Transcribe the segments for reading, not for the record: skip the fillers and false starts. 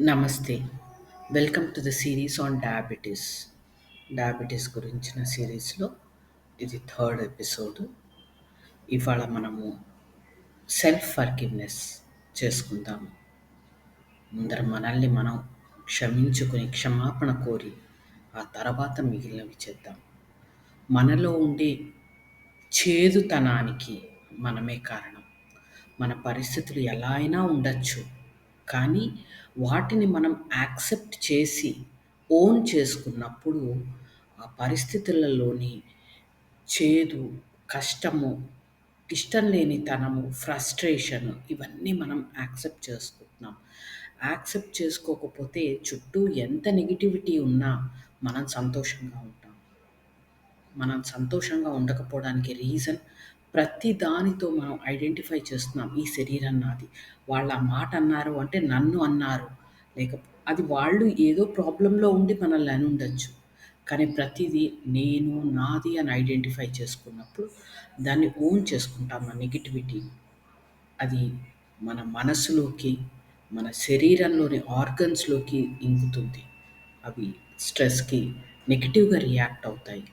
నమస్తే. Welcome to the series on diabetes. Diabetes గురించిన సిరీస్‌లో ఇది థర్డ్ ఎపిసోడ్. ఇవాళ మనము సెల్ఫ్ ఫర్‌గివ్‌నెస్ చేసుకుందాము. ముందర మనల్ని మనం క్షమించుకొని, క్షమాపణ కోరి, ఆ తర్వాత మిగిలినవి చేద్దాం. మనలో ఉండే చేదుతనానికి మనమే కారణం. మన పరిస్థితులు ఎలా అయినా ఉండొచ్చు. కానీ వాటిని మనం యాక్సెప్ట్ చేసి, ఓన్ చేసుకున్నప్పుడు ఆ పరిస్థితులలోని చేదు, కష్టము, ఇష్టం లేనితనము, ఫ్రస్ట్రేషన్ ఇవన్నీ మనం యాక్సెప్ట్ చేసుకుంటున్నాం. యాక్సెప్ట్ చేసుకోకపోతే చుట్టూ ఎంత నెగటివిటీ ఉన్నా మనం సంతోషంగా ఉంటాం. మనం సంతోషంగా ఉండకపోవడానికి రీజన్ ప్రతి దానితో మనం ఐడెంటిఫై చేస్తున్నాం. ఈ శరీరం నాది. వాళ్ళు ఆ మాట అన్నారు అంటే నన్ను అన్నారు. లేక అది వాళ్ళు ఏదో ప్రాబ్లమ్‌లో ఉండి మనల్ని అనుండొచ్చు. కానీ ప్రతీదీ నేను, నాది అని ఐడెంటిఫై చేసుకున్నప్పుడు దాన్ని ఓన్ చేసుకుంటాం ఆ నెగటివిటీ. అది మన మనసులోకి, మన శరీరంలోని ఆర్గన్స్‌లోకి ఇంకుతుంది. అవి స్ట్రెస్‌కి నెగెటివ్‌గా రియాక్ట్ అవుతాయి.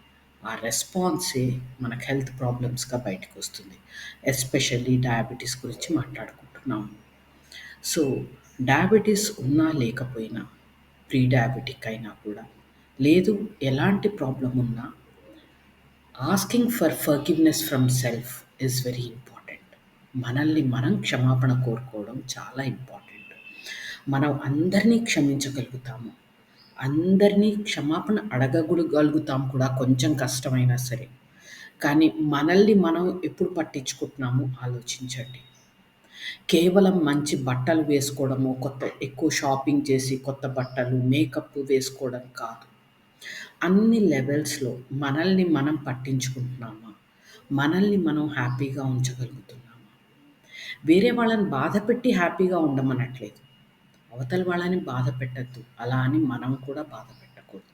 ఆ రెస్పాన్సే మనకు హెల్త్ ప్రాబ్లమ్స్‌గా బయటకొస్తుంది. ఎస్పెషల్లీ డయాబెటిస్ గురించి మాట్లాడుకుంటున్నాము. సో, డయాబెటిస్ ఉన్నా లేకపోయినా, ప్రీ డయాబెటిక్ అయినా కూడా, లేదు ఎలాంటి ప్రాబ్లమ్ ఉన్నా asking for forgiveness from self is very important. మనల్ని మనం క్షమాపణ కోరుకోవడం చాలా ఇంపార్టెంట్. మనం అందరినీ క్షమించగలుగుతాము. అందరినీ క్షమాపణ అడగగలుగుతాం కూడా కొంచెం కష్టమైనా సరే. కానీ మనల్ని మనం ఎప్పుడు పట్టించుకుంటున్నామో ఆలోచించండి. కేవలం మంచి బట్టలు వేసుకోవడము, ఎక్కువ షాపింగ్ చేసి కొత్త బట్టలు, మేకప్ వేసుకోవడం కాదు. అన్ని లెవెల్స్‌లో మనల్ని మనం పట్టించుకుంటున్నామా? మనల్ని మనం హ్యాపీగా ఉంచగలుగుతున్నామా? వేరే వాళ్ళని బాధపెట్టి హ్యాపీగా ఉండమనట్లేదు. అవతల వాళ్ళని బాధ పెట్టొద్దు. అలా అని మనం కూడా బాధ పెట్టకూడదు.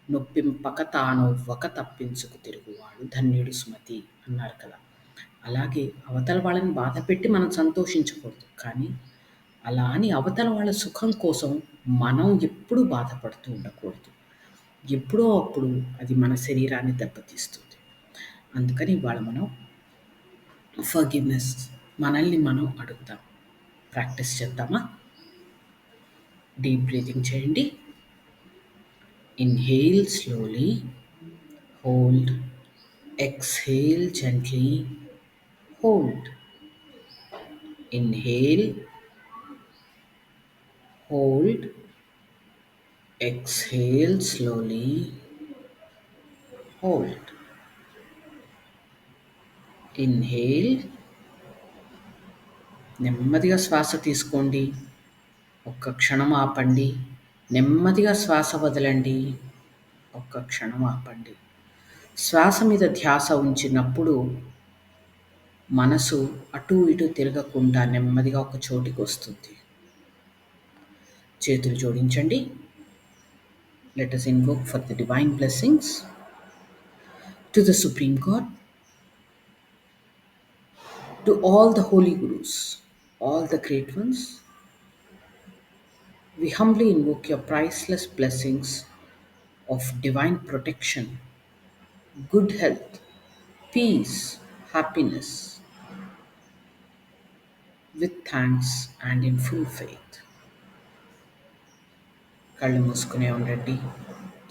నొప్పింపక తానొవ్వక తప్పించుకు తిరుగువాడు ధన్యుడు సుమతి అన్నారు కదా! అలాగే అవతల వాళ్ళని బాధపెట్టి మనం సంతోషించకూడదు. కానీ అలా అని అవతల వాళ్ళ సుఖం కోసం మనం ఎప్పుడూ బాధపడుతూ ఉండకూడదు. ఎప్పుడో అప్పుడు అది మన శరీరాన్ని దెబ్బతీస్తుంది. అందుకని ఇవాళ మనం ఫర్‌గివ్‌నెస్ మనల్ని మనం అడుగుదాం. ప్రాక్టీస్ చేద్దామా? డీప్ బ్రీతింగ్ చేయండి. Inhale slowly, hold, exhale gently, hold. Inhale, hold, exhale slowly, hold. Inhale, నెమ్మదిగా శ్వాస తీసుకోండి. ఒక్క క్షణం ఆపండి. నెమ్మదిగా శ్వాస వదలండి. ఒక్క క్షణం ఆపండి. శ్వాస మీద ధ్యాస ఉంచినప్పుడు మనసు అటూ ఇటూ తిరగకుండా నెమ్మదిగా ఒక చోటికొస్తుంది. చేతులు జోడించండి. Let us invoke for the divine blessings to the Supreme God, to all the holy gurus, all the great ones. We humbly invoke your priceless blessings of divine protection, good health, peace, happiness, with thanks and in full faith. కళ్ళు మూసుకునే ఉండండి.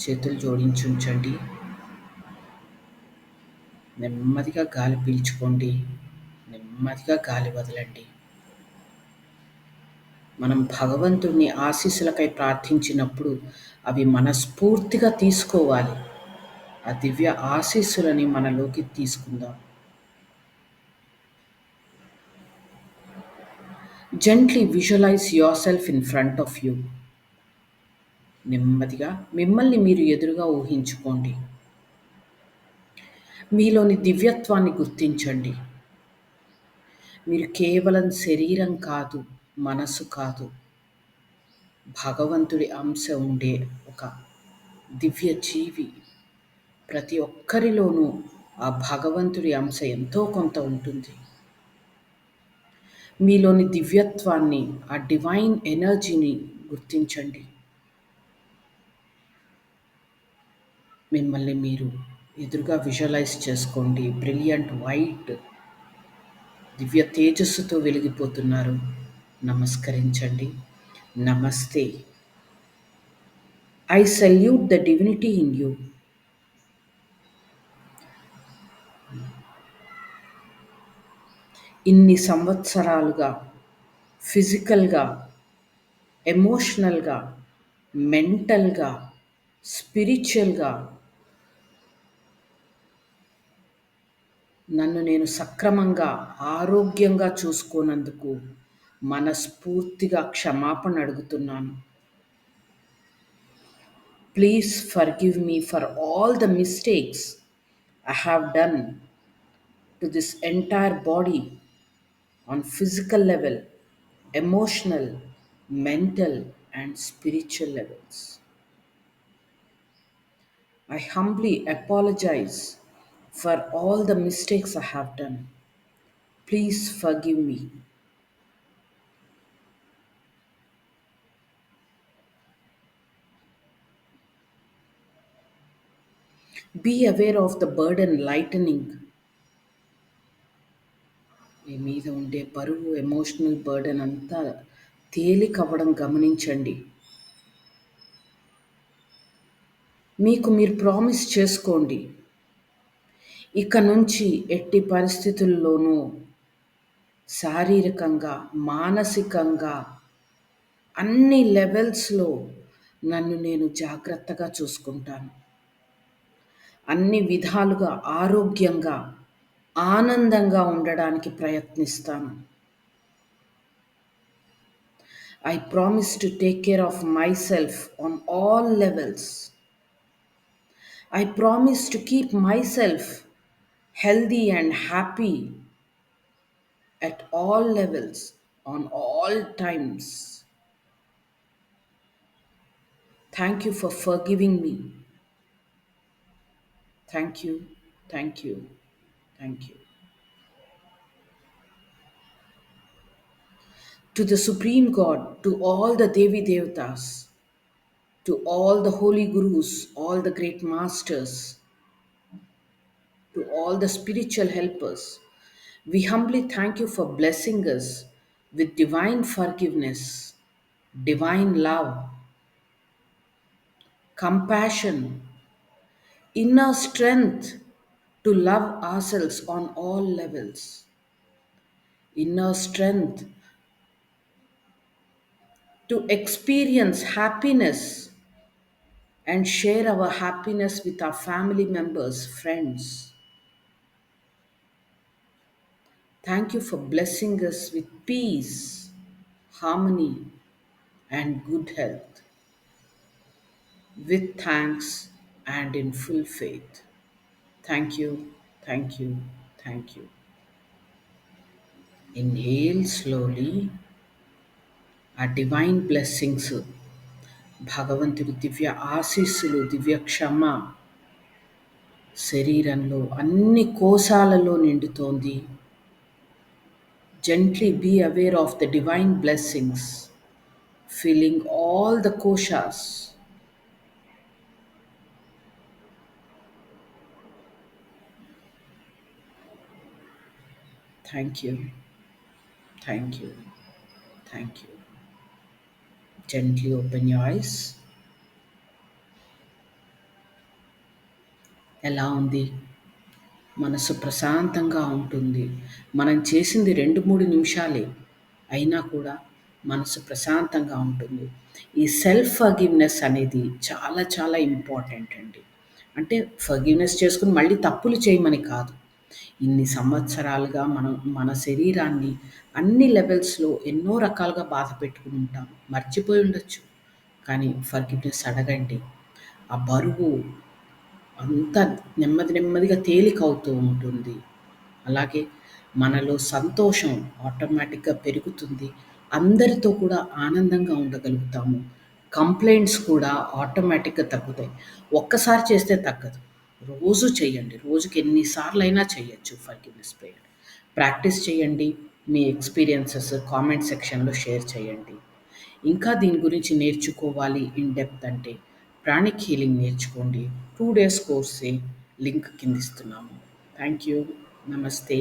చేతులు జోడించి ఉంచండి. నెమ్మదిగా గాలి పీల్చుకోండి. నెమ్మదిగా గాలి వదలండి. మనం భగవంతుడిని ఆశీస్సులకై ప్రార్థించినప్పుడు అవి మనస్ఫూర్తిగా తీసుకోవాలి. ఆ దివ్య ఆశీస్సులని మనలోకి తీసుకుందాం. Gently visualise yourself in front of you. నెమ్మదిగా మిమ్మల్ని మీరు ఎదురుగా ఊహించుకోండి. మీలోని దివ్యత్వాన్ని గుర్తించండి. మీరు కేవలం శరీరం కాదు, మనసు కాదు. భగవంతుడి అంశ ఉండే ఒక దివ్య జీవి. ప్రతి ఒక్కరిలోనూ ఆ భగవంతుడి అంశ ఎంతో కొంత ఉంటుంది. మీలోని దివ్యత్వాన్ని, ఆ డివైన్ ఎనర్జీని గుర్తించండి. మిమ్మల్ని మీరు ఎదురుగా విజువలైజ్ చేసుకోండి. బ్రిలియంట్ వైట్ దివ్య తేజస్సుతో వెలిగిపోతున్నారు. నమస్కరించండి. నమస్తే. I salute the divinity in you. ఇన్ని సంవత్సరాలుగా ఫిజికల్‌గా, ఎమోషనల్‌గా, మెంటల్‌గా, స్పిరిచ్యువల్‌గా నన్ను నేను సక్రమంగా, ఆరోగ్యంగా చూసుకోనందుకు మనస్ఫూర్తిగా క్షమాపణ అడుగుతున్నాను. Please forgive me for all the mistakes I have done to this entire body on physical level, emotional, mental, and spiritual levels. I humbly apologize for all the mistakes I have done. Please forgive me. Be aware of the burden lightening. మీ మీద ఉండే బరువు emotional burden అంతా తేలికవ్వడం గమనించండి. మీకు మీరు promise చేసుకోండి. ఇక నుంచి ఎట్టి పరిస్థితుల్లోనూ శారీరకంగా, మానసికంగా అన్ని లెవెల్స్‌లో నన్ను నేను జాగ్రత్తగా చూసుకుంటాను. అన్ని విధాలుగా ఆరోగ్యంగా, ఆనందంగా ఉండడానికి ప్రయత్నిస్తాను. I promise to take care of myself on all levels. I promise to keep myself healthy and happy at all levels, on all times. Thank you for forgiving me. Thank you, thank you, thank you. To the Supreme God, to all the Devi Devatas, to all the holy gurus, all the great masters, to all the spiritual helpers, we humbly thank you for blessing us with divine forgiveness, divine love, compassion, inner strength to love ourselves on all levels, inner strength to experience happiness and share our happiness with our family members, friends. Thank you for blessing us with peace, harmony, and good health. With thanks and in full faith. Thank you, thank you, thank you. Inhale slowly. Our divine blessings, భగవంతుడి దివ్య ఆశీస్సులు, దివ్య క్షమ శరీరంలో అన్ని కోశాలలో నిండుతోంది. Gently be aware of the divine blessings filling all the koshas. Thank you, thank you, thank you. Gently open your eyes. ఎలా ఉంది? మనసు ప్రశాంతంగా ఉంటుంది. మనం చేసింది 2-3 నిమిషాలే. అయినా కూడా మనసు ప్రశాంతంగా ఉంటుంది. ఈ సెల్ఫ్ ఫర్‌గివ్‌నెస్ అనేది చాలా చాలా ఇంపార్టెంట్ అండి. అంటే ఫర్‌గివ్‌నెస్ చేసుకొని మళ్ళీ తప్పులు చేయమని కాదు. ఇన్ని సంవత్సరాలుగా మనం మన శరీరాన్ని అన్ని లెవెల్స్‌లో ఎన్నో రకాలుగా బాధ పెట్టుకొని ఉంటాం. మర్చిపోయి ఉండొచ్చు. కానీ ఫర్‌గివ్‌నెస్ అడగండి. ఆ బరువు అంతా నెమ్మదిగా తేలికవుతూ ఉంటుంది. అలాగే మనలో సంతోషం ఆటోమేటిక్‌గా పెరుగుతుంది. అందరితో కూడా ఆనందంగా ఉండగలుగుతాము. కంప్లెయింట్స్ కూడా ఆటోమేటిక్‌గా తగ్గుతాయి. ఒక్కసారి చేస్తే తగ్గదు. రోజు చేయండి. రోజుకి ఎన్ని సార్లైనా చేయొచ్చు ఫర్‌గివ్‌నెస్ ప్రేయర్. ప్రాక్టీస్ చేయండి. మీ ఎక్స్‌పీరియన్సెస్ కామెంట్ సెక్షన్‌లో షేర్ చేయండి. ఇంకా దీని గురించి నేర్చుకోవాలి ఇన్ డెప్త్ అంటే ప్రాణిక్ హీలింగ్ నేర్చుకోండి. 2 డేస్ కోర్సే లింక్ కింద ఇస్తున్నాము. Thank you. నమస్తే.